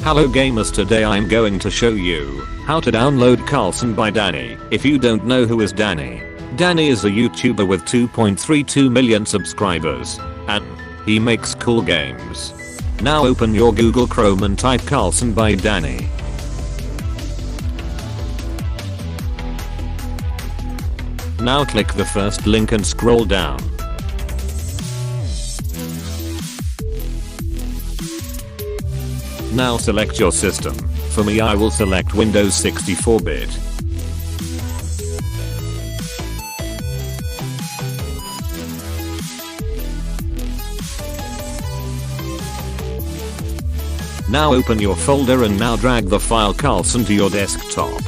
Hello gamers, today I'm going to show you how to download Karlson by Dani. If you don't know who is Dani, Dani is a YouTuber with 2.32 million subscribers and he makes cool games. Now open your Google Chrome and type Karlson by Dani. Now click the first link and scroll down. Now select your system. For me, I will select Windows 64-bit. Now open your folder and now drag the file Karlson to your desktop.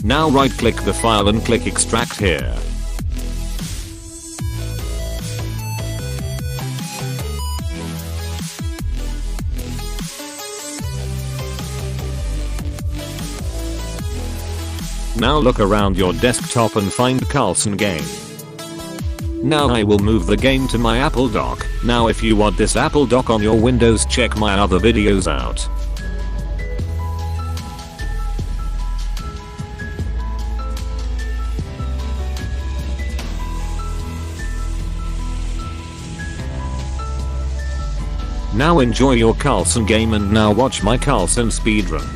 Now right click the file and click extract here. Now look around your desktop and find Karlson game. Now I will move the game to my Apple dock. Now if you want this Apple dock on your Windows, check my other videos out. Now enjoy your Karlson game and now watch my Karlson speedrun.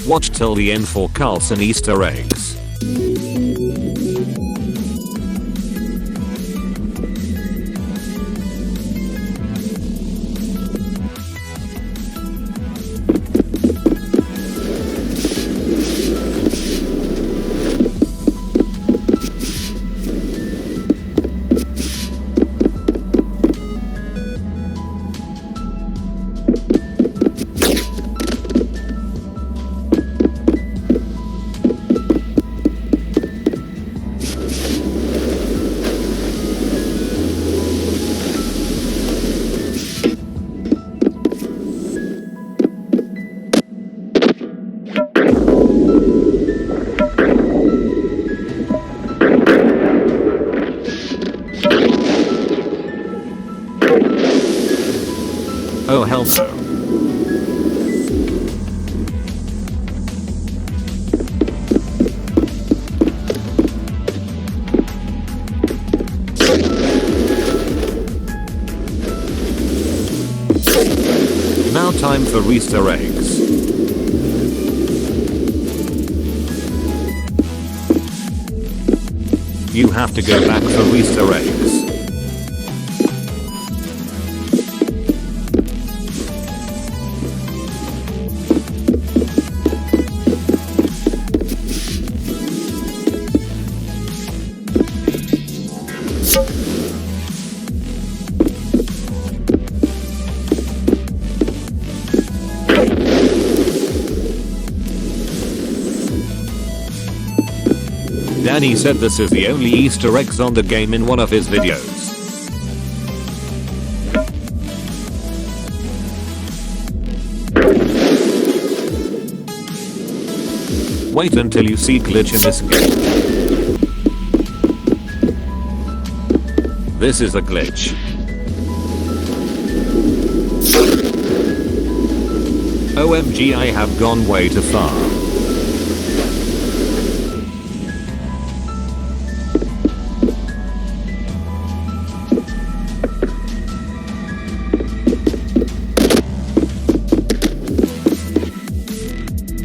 Watch till the end for Karlson Easter eggs. Oh hell no. Now time for Easter eggs. You have to go back for Easter eggs. Dani said this is the only Easter eggs on the game in one of his videos. Wait until you see glitch in this game. This is a glitch. OMG, I have gone way too far.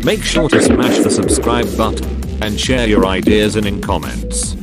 Make sure to smash the subscribe button and share your ideas in comments.